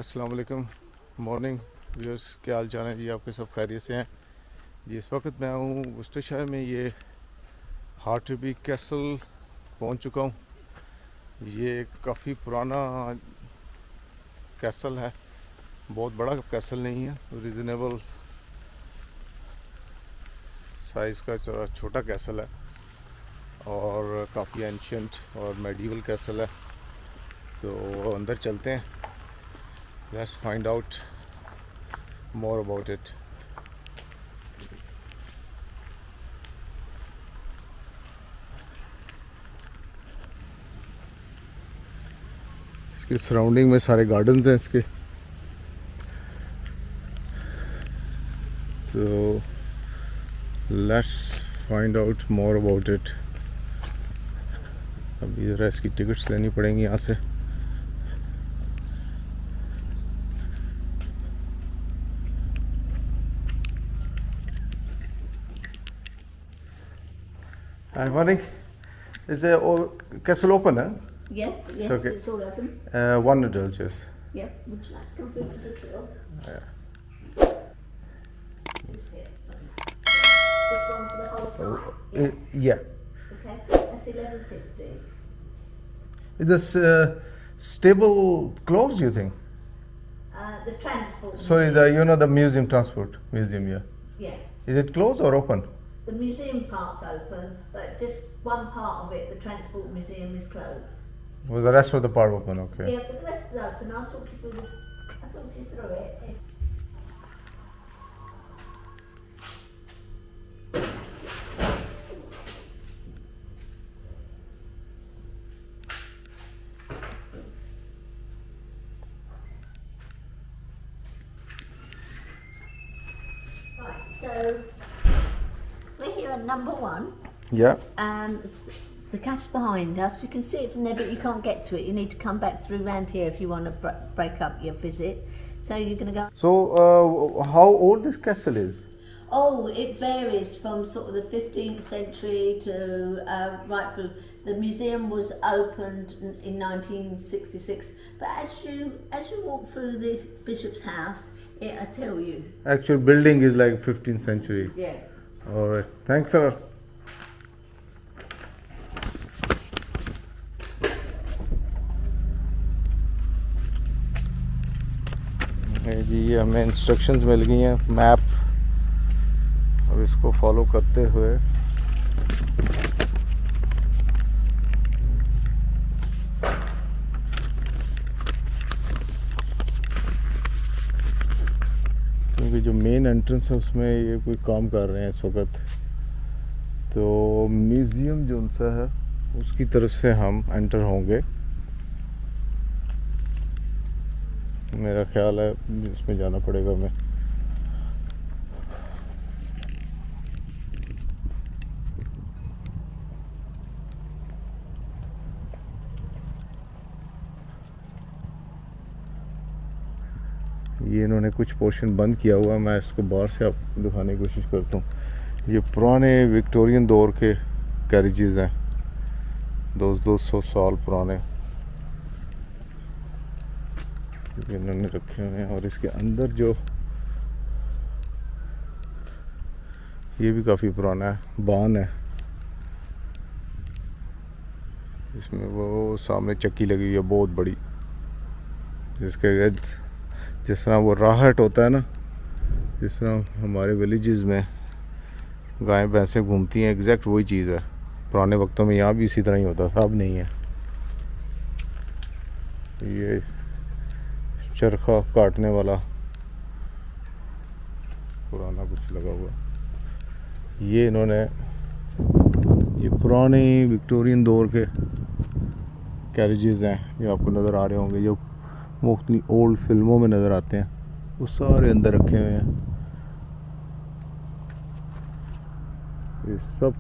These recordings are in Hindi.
अस्सलाम वालेकुम। मॉर्निंग व्यूअर्स, क्या हाल चाल है जी? आपके सब खैरियत से हैं जी? इस वक्त मैं हूँ वर्सेस्टरशायर में, ये हार्टरबी कैसल पहुँच चुका हूँ। ये काफ़ी पुराना कैसल है, बहुत बड़ा कैसल नहीं है, रीज़नेबल साइज़ का छोटा कैसल है और काफ़ी एंशियंट और मेडिवल कैसल है। तो अंदर चलते हैं, let's find out more about it. इसके सराउंडिंग में सारे गार्डन्स हैं इसके। तो let's find out more about it. अभी ज़रा इसकी टिकट्स लेनी पड़ेंगी यहाँ से। Hi, morning. Is the castle open? Huh? Yeah, yes, okay. It's all open. One adult, yes. Yeah, would you like to come through to the trail? Yeah. This one for the whole site? Yeah. Okay, that's 11.50. Is this stable closed, you think? The transport. Sorry, the museum transport museum, yeah. Yeah, Is it closed or open? the museum part's open, but just one part of it, the transport museum, is closed. Was the rest of the part open? Okay. Yeah, but the rest is open. I'll talk you through this. I'll talk you through it. Right, so we're here at number 1. Yeah. The caffe's behind us. You can see it from there, but you can't get to it. You need to come back through round here if you want to break up your visit. So you're going to go. So, how old this castle is? Oh, it varies from sort of the 15th century to right through. The museum was opened in 1966, but as you walk through this bishop's house, it'll tell you. Actual building is like 15th century. Yeah. All right. Thanks, sir. जी, ये हमें इंस्ट्रक्शंस मिल गई हैं, मैप, अब इसको फॉलो करते हुए क्योंकि जो मेन एंट्रेंस है उसमें ये कोई काम कर रहे हैं इस वक्त, तो म्यूज़ियम जो उनसा है उसकी तरफ से हम एंटर होंगे। मेरा ख्याल है इसमें जाना पड़ेगा हमें। ये इन्होंने कुछ पोर्शन बंद किया हुआ है, मैं इसको बाहर से आपको दिखाने की कोशिश करता हूँ। ये पुराने विक्टोरियन दौर के कैरेजेस हैं, 200 साल पुराने इन्होंने रखे हुए हैं। और इसके अंदर जो ये भी काफ़ी पुराना है, बान है, इसमें वो सामने चक्की लगी हुई है बहुत बड़ी, जिसके जिस तरह वो राहट होता है ना, जिस तरह हमारे विलेजेस में गाय भैंसें घूमती हैं, एग्जैक्ट वही चीज़ है। पुराने वक्तों में यहाँ भी इसी तरह ही होता था, अब नहीं है। ये चरखा काटने वाला पुराना कुछ लगा हुआ, ये इन्होंने ये पुराने विक्टोरियन दौर के कैरेजेस हैं जो आपको नज़र आ रहे होंगे, जो मुख्तलिफ ओल्ड फिल्मों में नज़र आते हैं, वो सारे अंदर रखे हुए हैं। ये सब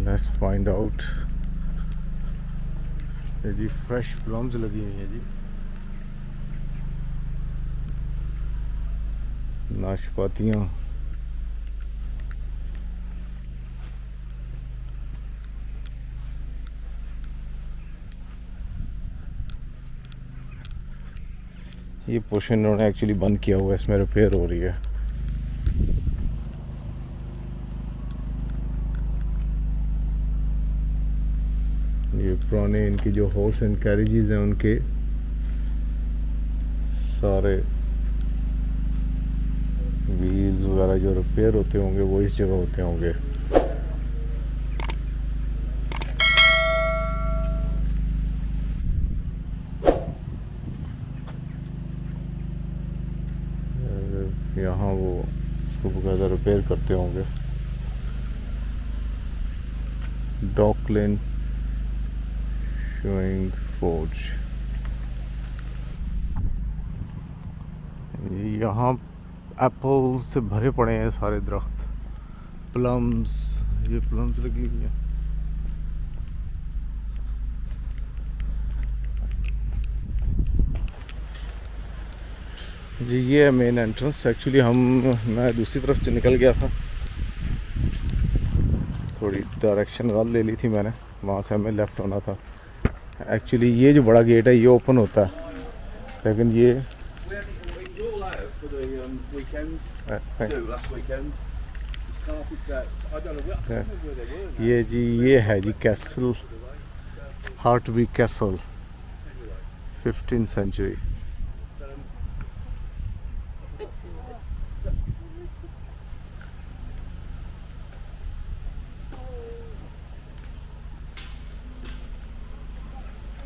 लेट्स फाइंड आउट। ये जी फ्रेश प्लम्स लगी हुई हैं जी। नाशपातियाँ, ये पोर्शन इन्होंने एक्चुअली बंद किया हुआ है, इसमें रिपेयर हो रही है। ये पुराने इनकी जो हॉर्स एंड कैरेजेस हैं उनके सारे व्हील्स वगैरह जो रिपेयर होते होंगे वो इस जगह होते होंगे। यहाँ वो उसको बकायदा रिपेयर करते होंगे। डॉकलेन शोइंग फोर्ज, यहाँ एप्पल से भरे पड़े हैं सारे दरख्त। प्लम्स, ये प्लम्स लगी हुई हैं। जी ये है मेन एंट्रेंस। एक्चुअली मैं दूसरी तरफ से निकल गया था, थोड़ी डायरेक्शन गलत ले ली थी मैंने, वहाँ से हमें लेफ़्ट होना था। एक्चुअली ये जो बड़ा गेट है ये ओपन होता है, लेकिन ये ये जी ये है जी कैसल, हार्टवी कैसल, 15th सेंचुरी।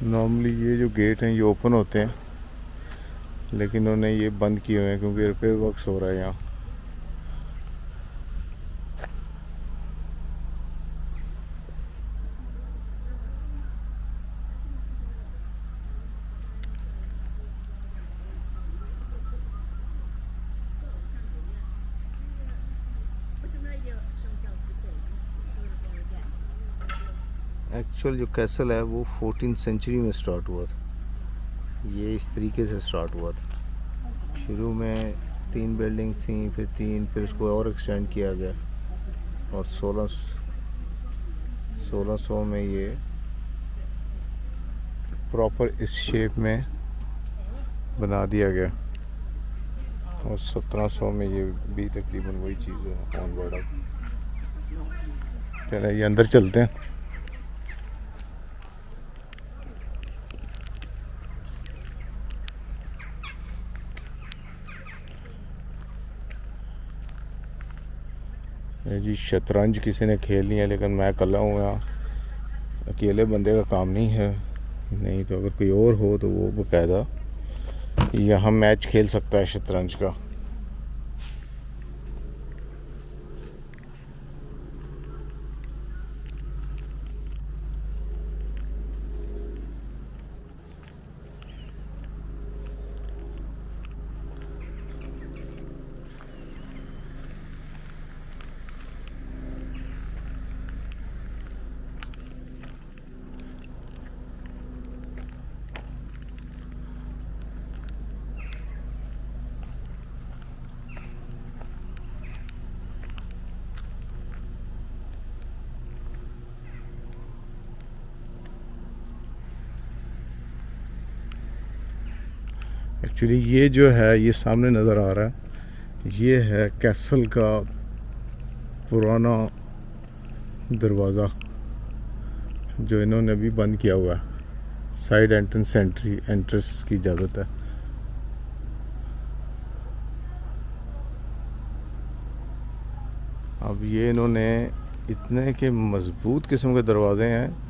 नॉर्मली ये जो गेट हैं ये ओपन होते हैं, लेकिन उन्होंने ये बंद किए हुए हैं क्योंकि रिपेयर वर्क्स हो रहा है यहाँ। एक्चुअल जो कैसल है वो 14th सेंचुरी में स्टार्ट हुआ था। ये इस तरीके से स्टार्ट हुआ था। शुरू में 3 बिल्डिंग्स थी, फिर उसको और एक्सटेंड किया गया और 1600 में ये प्रॉपर इस शेप में बना दिया गया और 1700 में ये भी तकरीबन वही चीज़ है ऑनवर्ड। अब चलिए ये अंदर चलते हैं। जी शतरंज किसी ने खेल लिया, लेकिन मैं अकेला हूँ यहाँ, अकेले बंदे का काम नहीं है। नहीं तो अगर कोई और हो तो वो बाकायदा यहाँ मैच खेल सकता है शतरंज का। एक्चुअली ये जो है ये सामने नज़र आ रहा है, ये है कैसल का पुराना दरवाज़ा जो इन्होंने अभी बंद किया हुआ है। साइड एंट्रेंस की इजाज़त है। अब ये इन्होंने इतने के मज़बूत किस्म के दरवाज़े हैं,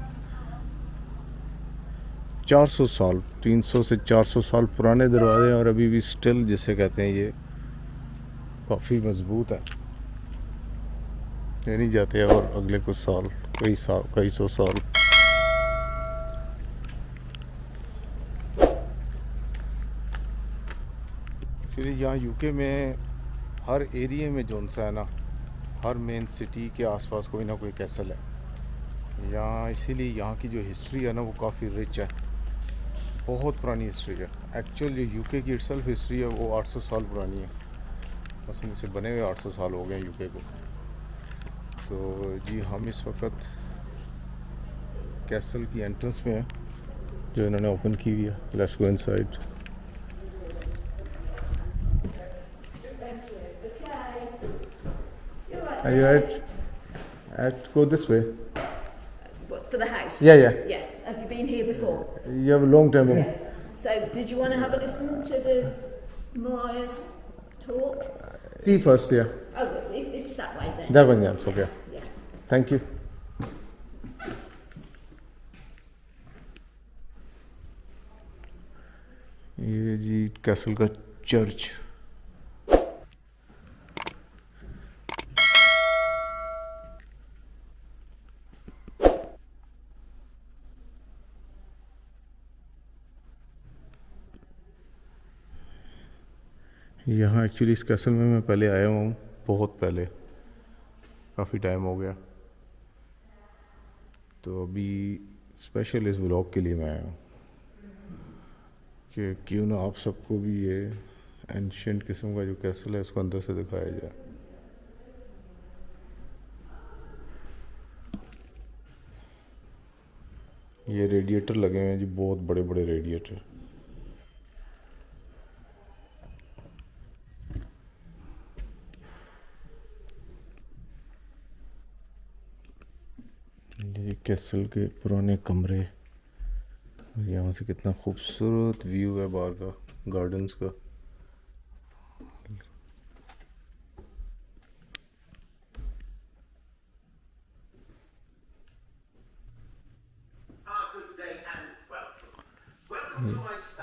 400 साल, 300 से 400 साल पुराने दरवाजे हैं और अभी भी स्टिल जिसे कहते हैं ये काफ़ी मज़बूत है। ये नहीं जाते और अगले कुछ साल, कई सौ साल। फिर यहाँ यूके में हर एरिया में जो सा है ना, हर मेन सिटी के आसपास कोई ना कोई कैसल है यहाँ। इसीलिए यहाँ की जो हिस्ट्री है ना वो काफ़ी रिच है, बहुत पुरानी हिस्ट्री है। एक्चुअल जो यूके की इटसेल्फ हिस्ट्री है वो 800 साल पुरानी है। मसलन इसे बने हुए 800 साल हो गए यूके को। तो जी हम इस वक्त कैसल की एंट्रेंस में है जो इन्होंने ओपन की हुई है। Let's go inside. Are you right? Go this way. What, for the house? Yeah. Yeah. Have you been here before? You have a long time. Yeah. So, did you want to have a listen to the Mariah's talk? See first, yeah. Oh, it's that way then. That one, yeah, it's okay. Yeah. Thank you. ये जी कैसल का चर्च। यहाँ एक्चुअली इस कैसल में मैं पहले आया हूँ, बहुत पहले, काफ़ी टाइम हो गया। तो अभी स्पेशल इस व्लॉग के लिए मैं आया हूँ कि क्यों ना आप सबको भी ये एंशिएंट किस्म का जो कैसल है इसको अंदर से दिखाया जाए। ये रेडिएटर लगे हुए हैं जी, बहुत बड़े बड़े रेडिएटर। ये कैसल के पुराने कमरे, यहाँ से कितना खूबसूरत व्यू है बाहर का, गार्डन्स का।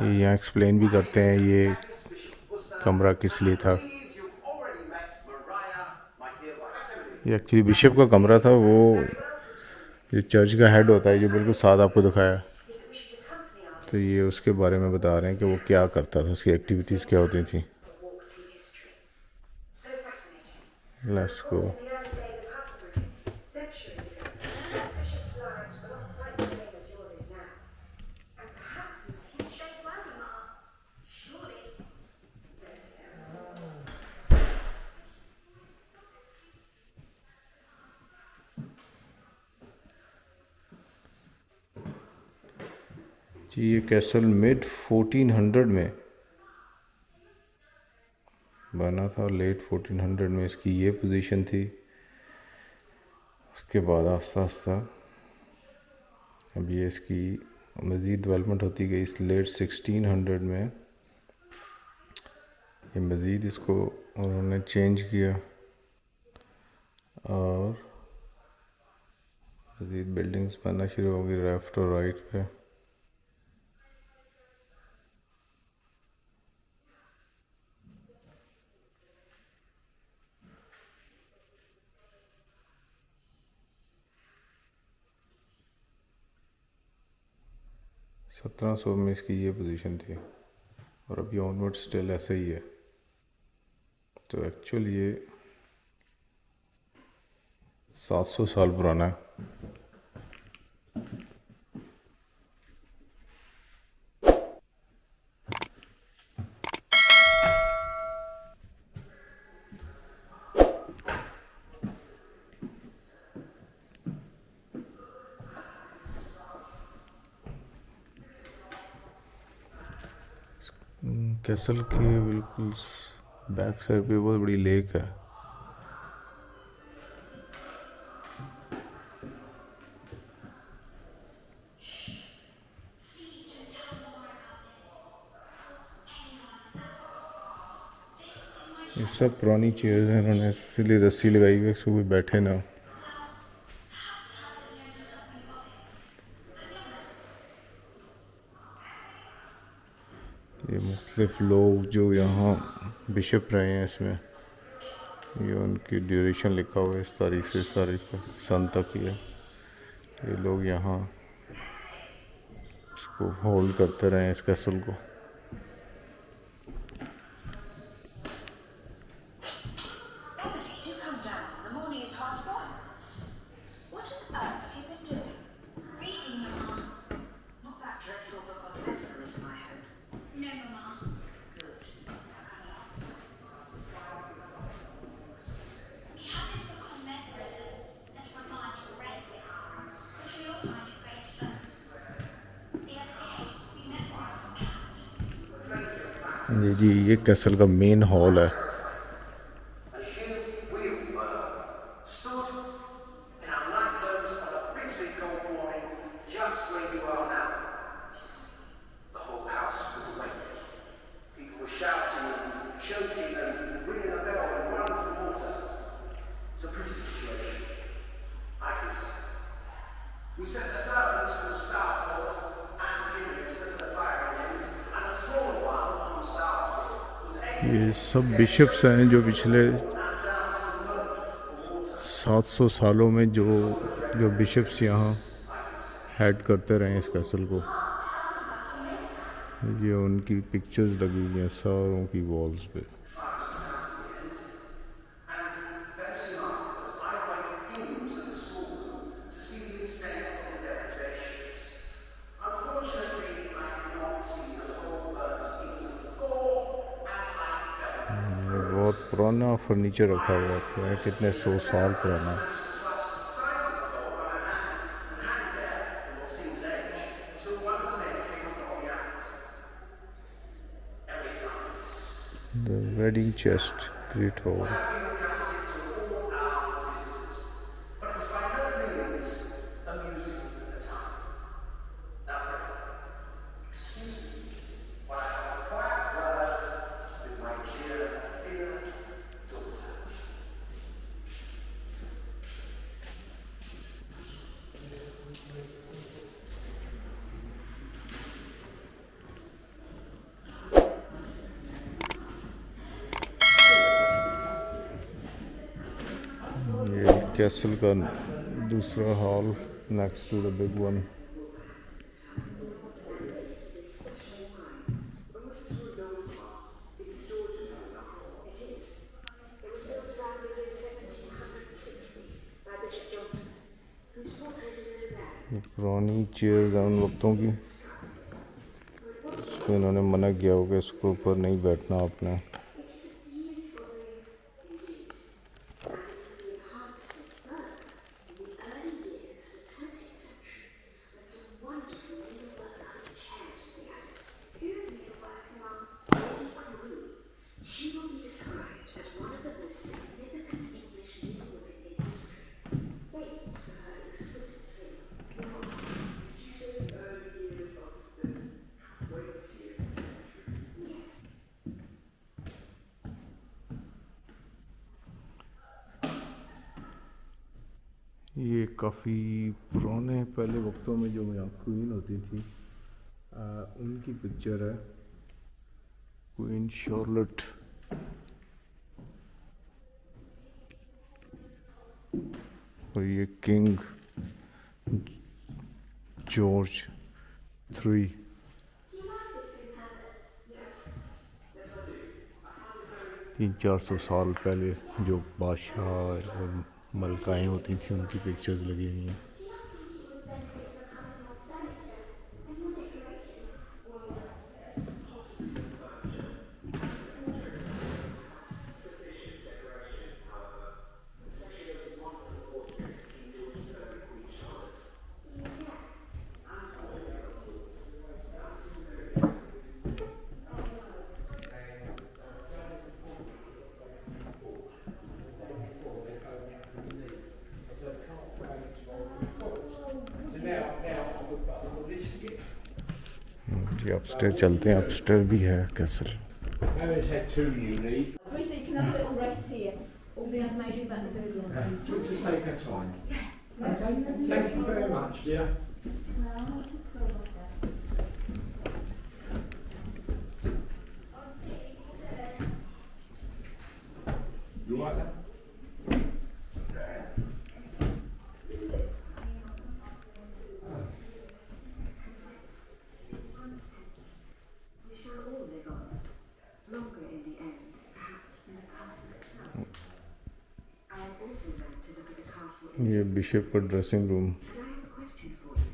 ये यहाँ एक्सप्लेन भी करते हैं ये कमरा किस लिए था। ये एक्चुअली बिशप का कमरा था, वो ये चर्च का हेड होता है जो बिल्कुल साथ आपको दिखाया। तो ये उसके बारे में बता रहे हैं कि वो क्या करता था, उसकी एक्टिविटीज़ क्या होती थी। Let's go. जी ये कैसल मिड 1400 में बना था, लेट 1400 में इसकी ये पोजीशन थी। उसके बाद आस्ता आस्ता अब ये इसकी मज़ीद डेवलपमेंट होती गई। इस लेट 1600 में ये मज़ीद इसको उन्होंने चेंज किया और मज़ीद बिल्डिंग्स बनना शुरू हो गई लेफ्ट और राइट पे। सत्रह सौ में इसकी ये पोजीशन थी और अभी ऑनवर्ड स्टिल ऐसे ही है। तो एक्चुअल ये 700 साल पुराना है। कैसल के बिल्कुल बैक साइड पे बहुत बड़ी लेक है। ये सब पुरानी चेयर्स हैं, इन्होंने इसलिए रस्सी लगाई हुई है इसको कोई बैठे ना। ये मुख्तलिफ लोग जो यहाँ बिशप रहे हैं, इसमें ये उनकी ड्यूरेशन लिखा हुआ है, इस तारीख से इस तारीख का, सन तक ही है। ये लोग यहाँ इसको होल्ड करते रहे हैं, इस कैसल को। ये जी ये कैसल का मेन हॉल है। And here we were, stood in our night clothes on a bitterly cold morning, just where you are now. The whole house was awake. People were shouting and choking and ringing a bell and running for water. It's a pretty situation. I can see. We sent the servants to the starboard and Phoenix to the fire engines, and a small one on the starboard was aimed ये सब बिशप्स हैं जो पिछले 700 सालों में जो बिशप्स यहाँ हेड करते रहे इस कैसल को। ये उनकी पिक्चर्स लगी हुई हैं सारों की वॉल्स पे। बहुत पुराना फर्नीचर रखा हुआ है, कितने 100 साल पुराना। The wedding chest, great hall. ये कैसल का दूसरा hall next to the big one. पुरानी चेयर्स हैं उन वक्तों की, इसको इन्होंने मना किया होगा, इसके ऊपर नहीं बैठना आपने। ये काफ़ी पुराने पहले वक्तों में जो यहाँ क्वीन होती थी उनकी पिक्चर है, क्वीन शार्लेट। और ये किंग जॉर्ज III। तीन 400 साल पहले जो बादशाह और मलकाएँ होती थी उनकी पिक्चर्स लगी हुई हैं। जी अपस्टेयर चलते हैं, अपस्टेयर भी है castle. Bruce, you can have a little rest here. All the other maybe about the building. Just to take our time. Okay. Thank you very much, dear. You like that? Longer in the end, perhaps, than the castle itself. I have also learned to look at the castle in ये बिशप का dressing room. And I have a question for you.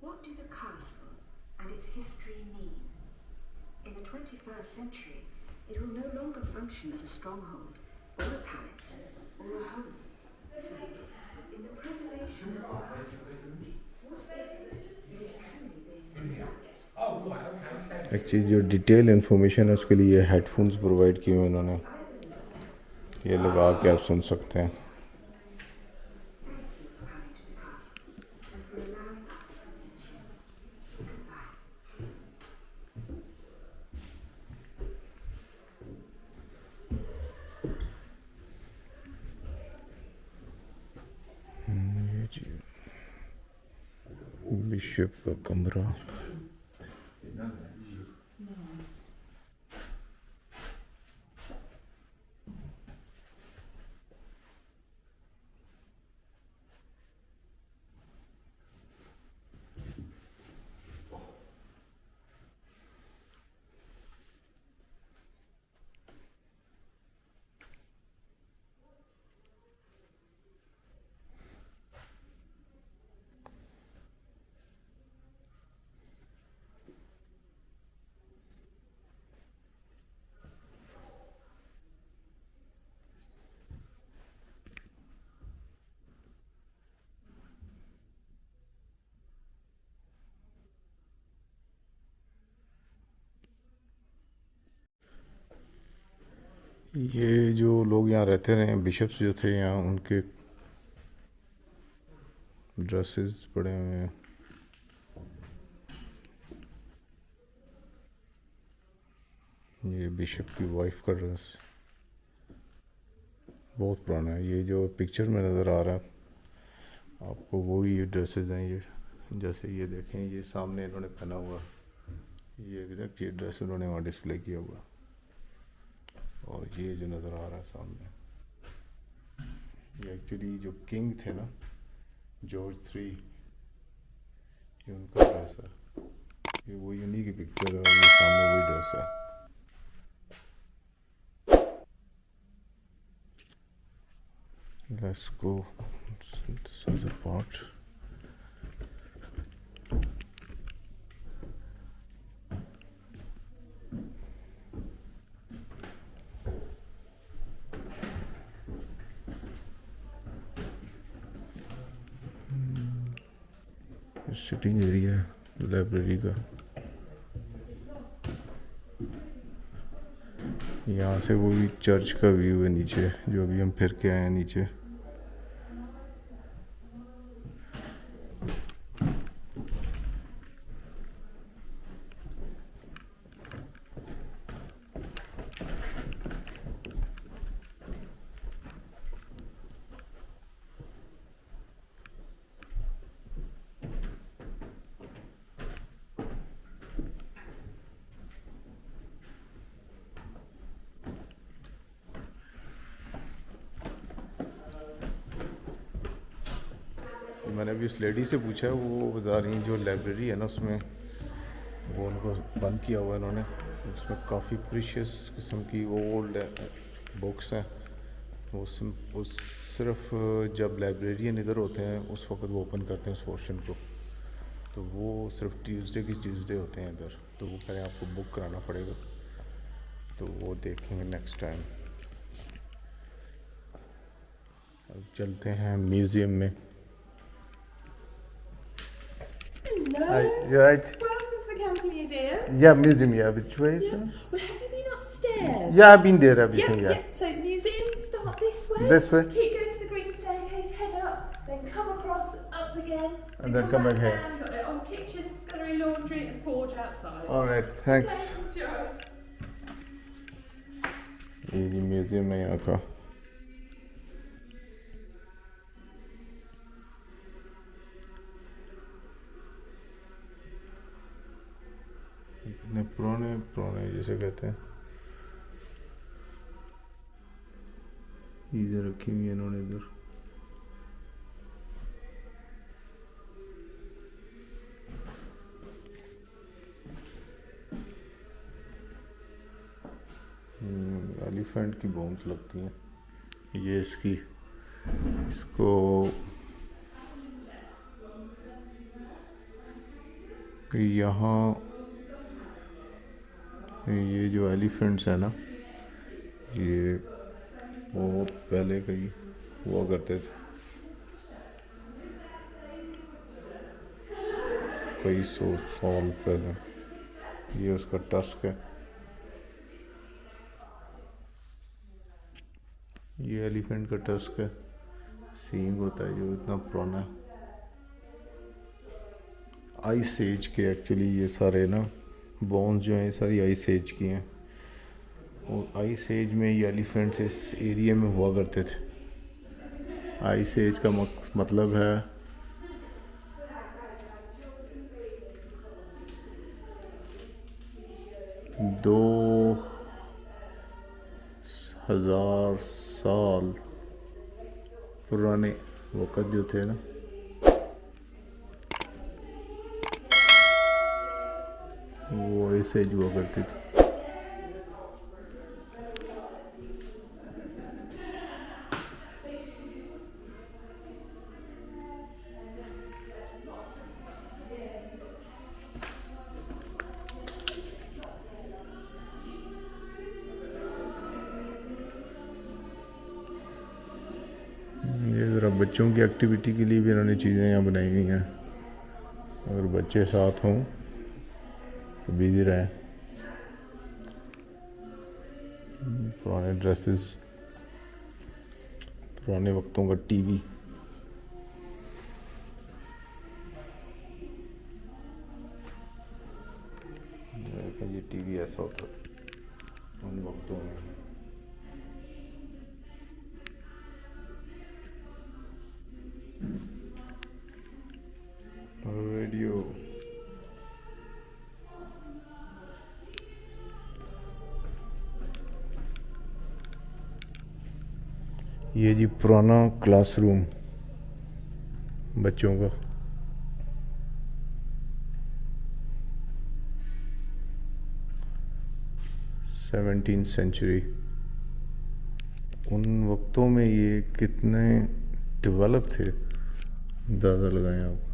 What do the castle and its history mean? In the 21st century, it will no longer function as a stronghold, or a palace, or a home. So, in the preservation of the castle, what is it that is truly being preserved? Actually जो डिटेल इन्फॉर्मेशन है उसके लिए हेडफोन्स प्रोवाइड किए हुए उन्होंने, ये लगा के आप सुन सकते हैं। ये जी बिशप का कमरा। ये जो लोग यहाँ रहते रहे, बिशप्स जो थे यहाँ, उनके ड्रेसेस पड़े हुए हैं। ये बिशप की वाइफ का ड्रेस बहुत पुराना है। ये जो पिक्चर में नज़र आ रहा है आपको वही ये ड्रेसेस हैं। ये जैसे ये देखें, ये सामने इन्होंने पहना हुआ, ये एग्जैक्ट ये ड्रेस उन्होंने वहाँ डिस्प्ले किया हुआ। और ये जो नज़र आ रहा है सामने, ये एक्चुअली जो किंग थे ना, जॉर्ज 3, ये उनका ड्रेस है। ये वही उन्हीं की पिक्चर है और ये सामने वही ड्रेस है। Let's go. This is a part. Sitting area है लाइब्रेरी का। यहाँ से वो भी चर्च का व्यू है नीचे, जो अभी हम फिर के आए हैं नीचे। मैंने अभी उस लेडी से पूछा, वो बता रही जो लाइब्रेरी है ना, उसमें वो उनको बंद किया हुआ है इन्होंने। उसमें काफ़ी प्रीशियस किस्म की ओल्ड बुक्स हैं। वो सिर्फ जब लाइब्रेरियन इधर होते हैं उस वक्त वो ओपन करते हैं उस पोर्शन को। तो वो सिर्फ ट्यूसडे होते हैं इधर। तो वो कह रहे हैं आपको बुक कराना पड़ेगा, तो वो देखेंगे नेक्स्ट टाइम। अब चलते हैं म्यूज़ियम में। Hello. You're right. Welcome to the County Museum. Yeah, museum. Yeah, which way is it? Well, have you been upstairs? Yeah, I've been there. Everything. Yeah. So museum start this way. This way? Keep going to the green staircase, head up, then come across up again. And then come back here. down. You've got the old kitchen, scullery, laundry, and forge outside. All right. Thanks. Enjoy. ये म्यूजियम है यहाँ का। इतने पुराने जैसे कहते हैं। इधर रखी हुई है इन्होंने इधर। एलिफेंट की बोन्स लगती हैं। ये इसको यहाँ ये जो एलिफेंट्स है ना, ये बहुत पहले कई हुआ करते थे, कई 100 साल पहले। ये उसका टस्क है। ये एलिफेंट का टस्क है, सींग होता है जो इतना पुराना। आइस एज के एक्चुअली ये सारे ना बोन्स जो हैं ये सारी आइस एज की हैं, और आइस एज में ये एलिफेंट्स इस एरिया में हुआ करते थे। आइस एज का मतलब है 2000 साल पुराने वक़्त जो थे ना, वो ऐसे हुआ करती थी। ये ज़रा बच्चों की एक्टिविटी के लिए भी इन्होंने चीज़ें यहाँ बनाई हुई हैं, अगर बच्चे साथ हों तो बिजी रहें। पुराने ड्रेसेस, पुराने वक्तों का टीवी। ये टीवी ऐसा होता था उन वक्तों में। रेडियो, ये जी पुराना क्लासरूम बच्चों का। Seventeen century. उन वक्तों में ये कितने डेवलप थे, अंदाज़ा लगाएं आप।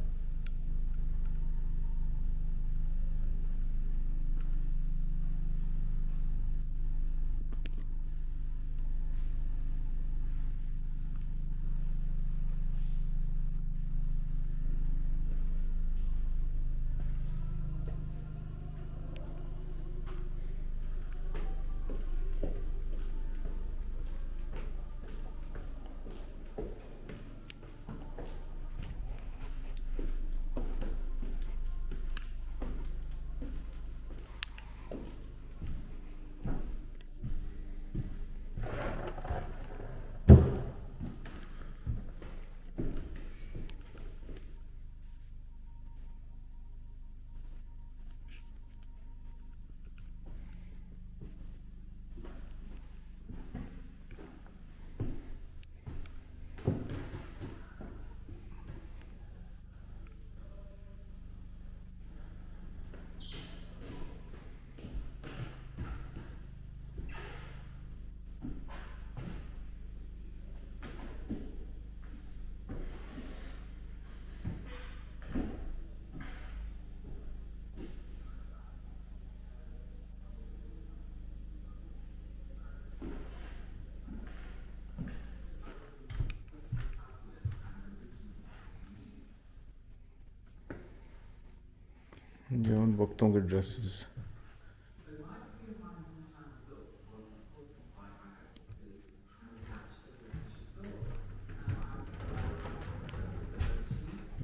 जो उन वक्तों के ड्रेसेस।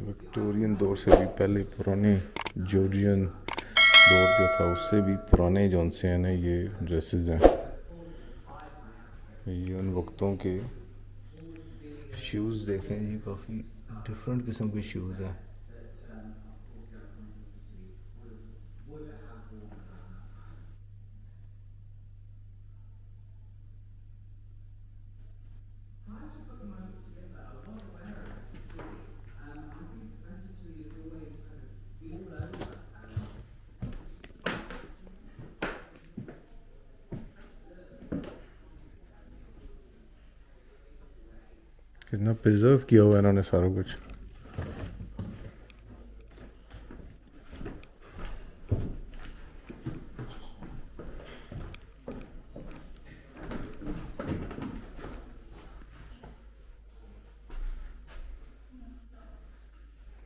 विक्टोरियन दौर से भी पहले, पुराने जॉर्जियन दौर जो था उससे भी पुराने जौन से हैं ना ये ड्रेसेस हैं। ये उन वक्तों के शूज़ देखें जी, काफ़ी डिफरेंट किस्म के शूज़ हैं। कितना प्रिजर्व किया हुआ है इन्होंने सारा कुछ।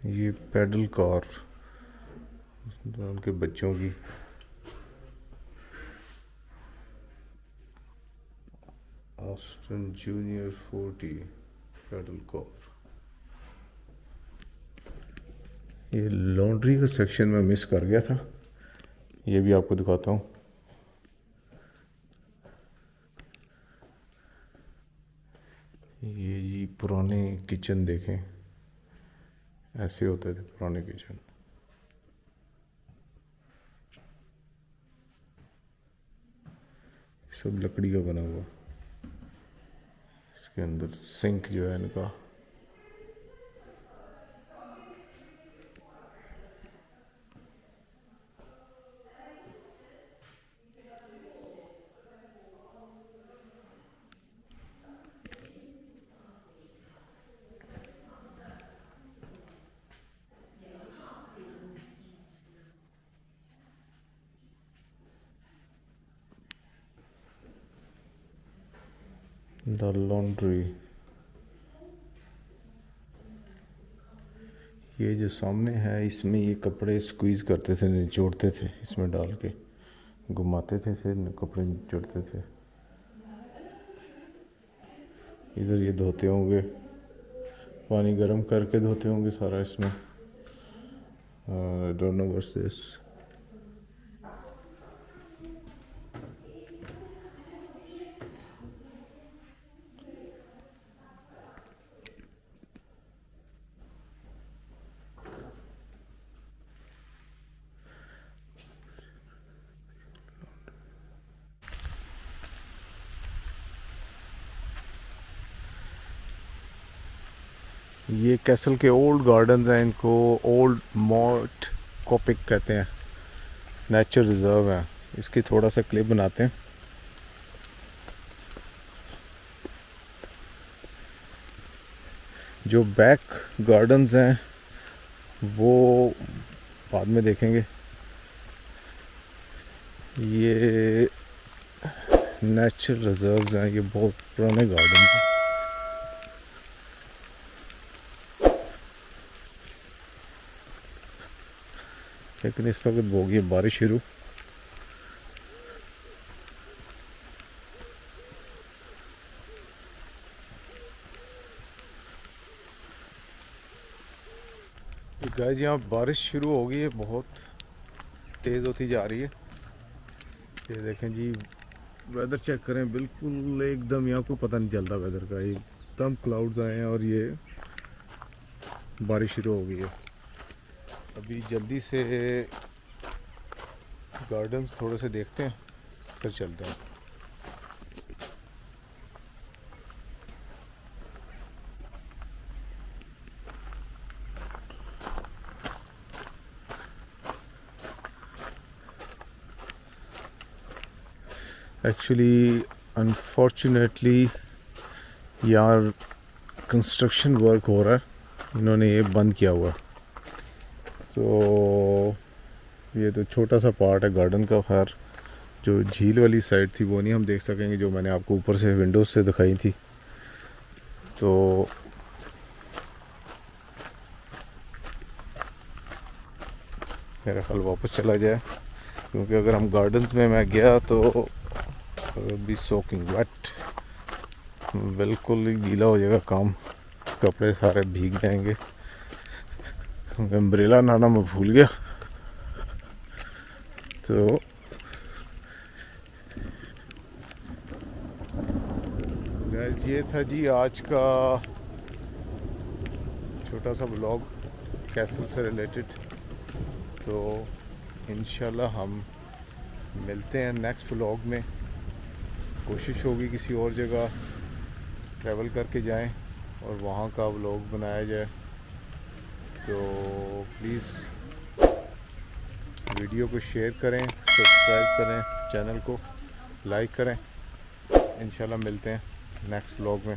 ये पैडल कार उनके बच्चों की ऑस्टन जूनियर 40 पेडल कोर। ये लॉन्ड्री का सेक्शन में मिस कर गया था, ये भी आपको दिखाता हूँ। ये जी पुराने किचन देखें, ऐसे होते थे पुराने किचन। सब लकड़ी का बना हुआ, इसके अंदर सिंक जो है इनका। द लॉन्ड्री, ये जो सामने है इसमें ये कपड़े स्क्वीज करते थे, निचोड़ते थे, इसमें डाल के घुमाते थे, फिर कपड़े निचोड़ते थे। इधर ये धोते होंगे, पानी गर्म करके धोते होंगे सारा इसमें। I don't know what's this. ये कैसल के ओल्ड गार्डन्स हैं, इनको ओल्ड मॉट कॉपिक कहते हैं, नेचर रिजर्व है। इसकी थोड़ा सा क्लिप बनाते हैं। जो बैक गार्डन्स हैं वो बाद में देखेंगे। ये नेचर रिजर्व्स हैं, ये बहुत पुराने गार्डन हैं। लेकिन इस वक्त हो गई बारिश शुरू। गाइस यहाँ बारिश शुरू हो गई है, बहुत तेज़ होती जा रही है। ये देखें जी, वेदर चेक करें, बिल्कुल एकदम यहाँ को पता नहीं चलता वेदर का। एकदम क्लाउड्स आए हैं और ये बारिश शुरू हो गई है। अभी जल्दी से गार्डन्स थोड़े से देखते हैं, फिर चलते हैं। एक्चुअली अनफॉर्चुनेटली यहाँ कंस्ट्रक्शन वर्क हो रहा है, इन्होंने ये बंद किया हुआ। तो ये तो छोटा सा पार्ट है गार्डन का। खैर जो झील वाली साइड थी वो नहीं हम देख सकेंगे, जो मैंने आपको ऊपर से विंडोज से दिखाई थी। तो मेरा ख्याल वापस चला जाए, क्योंकि अगर हम गार्डन्स में मैं गया तो बी सोकिंग वेट, बिल्कुल ही गीला हो जाएगा काम, कपड़े सारे भीग जाएंगे। क्योंकि अम्ब्रेला लाना मैं भूल गया। तो ये था जी आज का छोटा सा ब्लॉग कैसल से रिलेटेड। तो इंशाल्लाह हम मिलते हैं नेक्स्ट ब्लॉग में। कोशिश होगी किसी और जगह ट्रैवल करके जाएं और वहाँ का ब्लॉग बनाया जाए। तो प्लीज़ वीडियो को शेयर करें, सब्सक्राइब करें, चैनल को लाइक करें। इंशाल्लाह मिलते हैं नेक्स्ट व्लॉग में।